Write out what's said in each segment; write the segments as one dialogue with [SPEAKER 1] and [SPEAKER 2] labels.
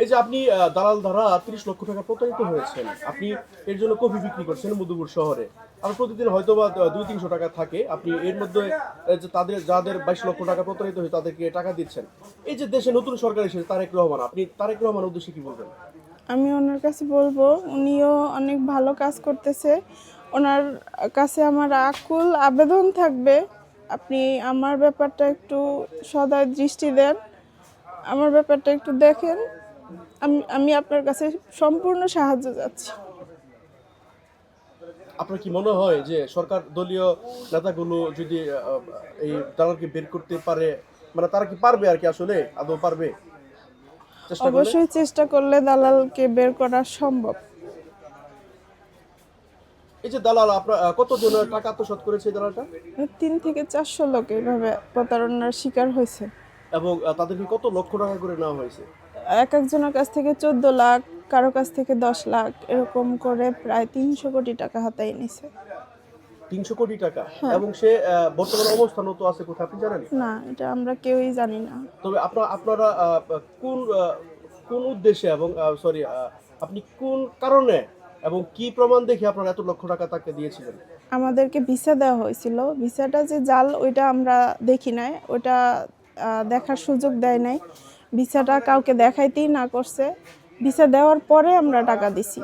[SPEAKER 1] এই যে আপনি দালাল দ্বারা 30 লক্ষ টাকা প্রতারিত হয়েছেন, আপনি এর জন্য কফি বিক্রি করছেন মধুপুর শহরে। আর প্রতিদিন হয়তো বা 200-300 টাকা থাকে, আপনি এর মধ্যে যে তাদের যাদের 22 লক্ষ টাকা প্রতারিত হয়ে তাদেরকে টাকা দিচ্ছেন। এই যে দেশে নতুন সরকার এসেছে তারেক রহমান, আপনি তারেক রহমানের উদ্দেশ্যে কি বলবেন?
[SPEAKER 2] আমি ওনার কাছে বলবো, উনিও অনেক ভালো কাজ করতেছে। ওনার কাছে আমার আকুল আবেদন থাকবে, আপনি আমার ব্যাপারটা একটু সদয় দৃষ্টি দেন, আমার ব্যাপারটা একটু দেখেন। আমি আমি আপনার কাছে সম্পূর্ণ সাহায্য চাচ্ছি।
[SPEAKER 1] আপনার কি মনে হয় যে সরকার দলীয় নেতাগুলো যদি এই দালালকে বের করতে পারে, মানে তারা কি পারবে আর কি, আসলে আদৌ পারবে চেষ্টা করলে?
[SPEAKER 2] অবশ্যই চেষ্টা করলে দালালকে বের করা সম্ভব।
[SPEAKER 1] এই যে দালাল আপনার কতজনের টাকা আত্মসাৎ করেছে এই দালালটা?
[SPEAKER 2] 300 থেকে 400 লোক এইভাবে প্রতারণার শিকার হয়েছে।
[SPEAKER 1] এবং তাদেরকে কত লক্ষ টাকা করে নেওয়া হয়েছে?
[SPEAKER 2] এক একজনের কাছ থেকে 14 লাখ, কারো কাছ থেকে 10 লাখ, এরকম করে প্রায় 300 কোটি টাকা হাতায় নিছে।
[SPEAKER 1] 300 কোটি টাকা।
[SPEAKER 2] হ্যাঁ।
[SPEAKER 1] এবং সে বর্তমানে অবস্থানও তো আছে কোথায় আপনি জানেন?
[SPEAKER 2] না, এটা আমরা কেউই জানি না।
[SPEAKER 1] তবে আপনারা কোন কোন উদ্দেশ্যে এবং সরি, আপনি কোন কারণে এবং কি প্রমাণ দেখে আপনারা এত লক্ষ টাকা তাকে দিয়েছিলেন?
[SPEAKER 2] আমাদেরকে ভিসা দেওয়া হয়েছিল, ভিসাটা যে জাল ওইটা আমরা দেখি নাই, ওটা দেখার সুযোগ দেয় নাই। ভিসাটা কাউকে দেখাইতেই না করছে। ভিসা দেওয়ার পরে আমরা টাকা দিছি।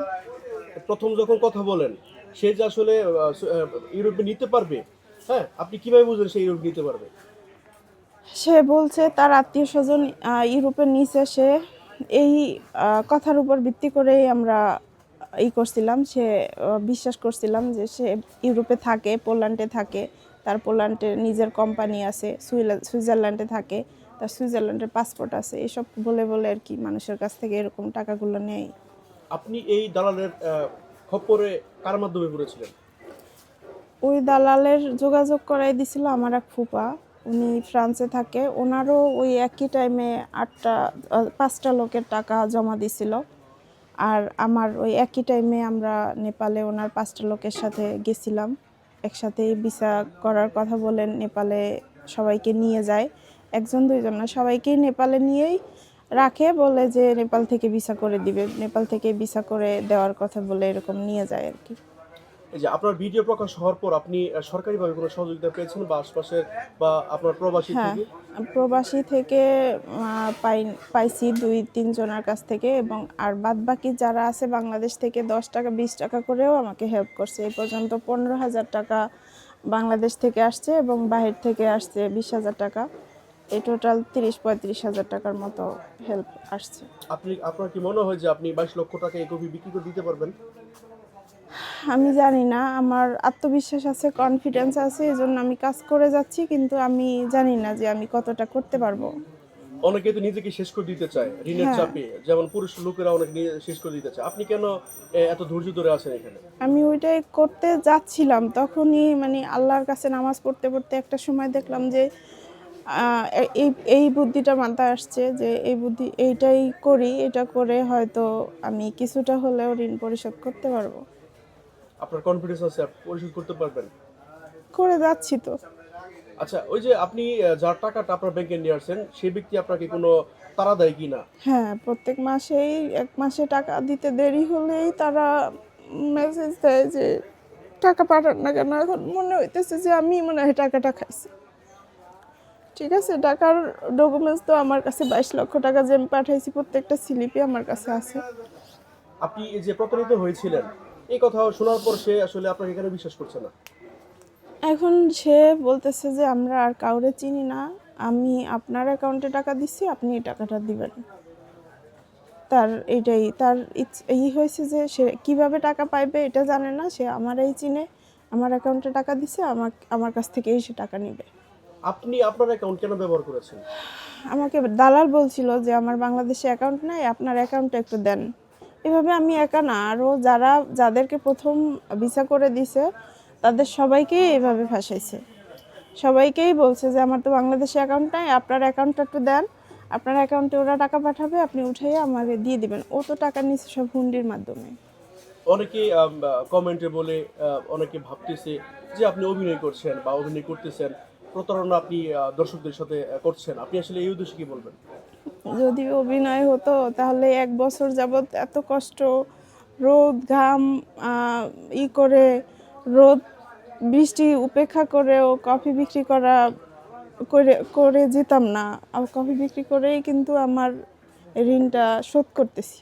[SPEAKER 1] প্রথম যখন কথা বলেন, সে যে আসলে ইউরোপে নিতে পারবে, হ্যাঁ, আপনি কিভাবে বুঝলেন সে ইউরোপ নিতে পারবে?
[SPEAKER 2] সে বলছে তার আত্মীয় স্বজন ইউরোপের নিচে, সে এই কথার উপর ভিত্তি করেই আমরা করছিলাম, সে বিশ্বাস করছিলাম যে সে ইউরোপে থাকে, পোল্যান্ডে থাকে, তার পোল্যান্ডে নিজের কোম্পানি আছে, সুইজারল্যান্ডে থাকে, তার সুইজারল্যান্ডের পাসপোর্ট আছে, এসব বলে বলে আর কি মানুষের কাছ থেকে এরকম টাকাগুলো নেয়।
[SPEAKER 1] আপনি এই দালালের খপ্পরে কার মাধ্যমে পড়েছিলেন?
[SPEAKER 2] ওই দালালের যোগাযোগ করাই দিছিল আমার এক ফুপা, উনি ফ্রান্সে থাকে। ওনারও ওই একই টাইমে 5টা লোকের টাকা জমা দিছিল। আর আমার ওই একই টাইমে আমরা নেপালে ওনার 5টা লোকের সাথে গেছিলাম, একসাথেই ভিসা করার কথা বলে নেপালে সবাইকে নিয়ে যায়। একজন দুইজন না, সবাইকেই নেপালে নিয়েই রাখে, বলে যে নেপাল থেকে ভিসা করে দিবে, নেপাল থেকে ভিসা করে দেওয়ার কথা বলে এরকম নিয়ে যায় আর কি।
[SPEAKER 1] এই যে আপনার ভিডিও প্রকাশ হওয়ার পর আপনি সরকারিভাবে কোনো সহযোগিতা পেয়েছেন বা আশপাশের বা আপনার প্রবাসী
[SPEAKER 2] হ্যাঁ,
[SPEAKER 1] থেকে?
[SPEAKER 2] প্রবাসী থেকে পাইছি 2-3 জনের কাছ থেকে, এবং আর বাদবাকি যারা আছে বাংলাদেশ থেকে 10 টাকা 20 টাকা করেও আমাকে হেল্প করছে। এই পর্যন্ত 15,000 টাকা বাংলাদেশ থেকে আসছে এবং বাহির থেকে আসছে 20,000 টাকা। এই টোটাল 30-35,000 টাকার মতো হেল্প আসছে।
[SPEAKER 1] আপনার কি মনে হয় যে আপনি 22 লক্ষ টাকা এই কফি বিক্রি করে দিতে পারবেন?
[SPEAKER 2] আমি জানি না, আমার আত্মবিশ্বাস আছে, কনফিডেন্স আছে, এই জন্য আমি কাজ করে যাচ্ছি, কিন্তু আমি জানি না যে আমি কতটা করতে পারবো।
[SPEAKER 1] অনেকে তো নিজেকে শেষ করে দিতে চায় ঋণের
[SPEAKER 2] হ্যাঁ,
[SPEAKER 1] চাপে, যেমন পুরুষ লোকেরা অনেক শেষ করে দিতে চায়। আপনি কেন এত ধৈর্য ধরে আছেন এখানে?
[SPEAKER 2] আমি ওইটাই করতে যাচ্ছিলাম, তখনই মানে আল্লাহর কাছে নামাজ পড়তে পড়তে একটা সময় দেখলাম যে এই এই বুদ্ধিটা মাথায় আসছে যে এইটাই করি, এটা করে হয়তো আমি কিছুটা হলেও ঋণ পরিশোধ করতে পারবো।
[SPEAKER 1] আপনার কনফিডেন্স আছে আপনি পরিশোধ করতে পারবেন?
[SPEAKER 2] করে যাচ্ছি তো।
[SPEAKER 1] আচ্ছা, ওই যে আপনি যার টাকাটা আপনার ব্যাংকে নিয়ে আসছেন সেই ব্যক্তি আপনাকে কোনো তাড়া দেয় কিনা?
[SPEAKER 2] হ্যাঁ, প্রত্যেক মাসেই 1 মাসে টাকা দিতে দেরি হলেই তারা মেসেজ দেয় যে টাকা পাঠান না কেন। এখন মনে হইতেছে যে আমি মনে হয় টাকাটা খাইছি। ঠিক আছে, টাকার ডকুমেন্টস তো আমার কাছে, 22 লক্ষ টাকা যে আমি পাঠাইছি প্রত্যেকটা স্লিপই আমার কাছে আছে।
[SPEAKER 1] আপনি এই যে প্রতারিত হয়েছিলেন, এই কথা শোনার পর সে আসলে আপনাকে কেন বিশ্বাস করছে না?
[SPEAKER 2] এখন সে বলতেছে যে আমরা আর কাউরে চিনি না, আমি আপনার অ্যাকাউন্টে টাকা দিচ্ছি, আপনি এই টাকাটা দিবেন। তার এইটাই তার হয়েছে যে সে কিভাবে টাকা পাইবে এটা জানে না, সে আমারই চিনে, আমার অ্যাকাউন্টে টাকা দিছে, আমার কাছ থেকেই সে টাকা নেবে।
[SPEAKER 1] আপনি আপনার অ্যাকাউন্ট কেন ব্যবহার করেছেন?
[SPEAKER 2] আমাকে দালাল বলছিল যে আমার বাংলাদেশে অ্যাকাউন্ট নাই, আপনার অ্যাকাউন্টটা একটু দেন। এভাবে আমি একা না, আরও যাদেরকে প্রথম ভিসা করে দিছে তাদের সবাইকেই এভাবে ফাঁসাইছে। সবাইকেই বলছে যে আমার তো বাংলাদেশে অ্যাকাউন্ট নাই, আপনার অ্যাকাউন্টটা একটু দেন, আপনার অ্যাকাউন্টে ওরা টাকা পাঠাবে, আপনি উঠাইয়ে আমাকে দিয়ে দিবেন। ও তো টাকা নিচ্ছে সব হুন্ডির মাধ্যমে।
[SPEAKER 1] অনেকে কমেন্টে বলে, অনেকে ভাবতেছে যে আপনি অভিনয় করছেন বা অভিনয় করতেছেন, প্রতারণা আপনি দর্শকদের সাথে করছেন। আপনি আসলে এই উদ্দেশ্যে কি বলবেন?
[SPEAKER 2] যদি অভিনয় হতো তাহলে 1 বছর যাবৎ এত কষ্ট, রোদ ঘাম করে, রোদ বৃষ্টি উপেক্ষা করেও কফি বিক্রি করে করে যেতাম না। আর কফি বিক্রি করেই কিন্তু আমার ঋণটা শোধ করতেছি।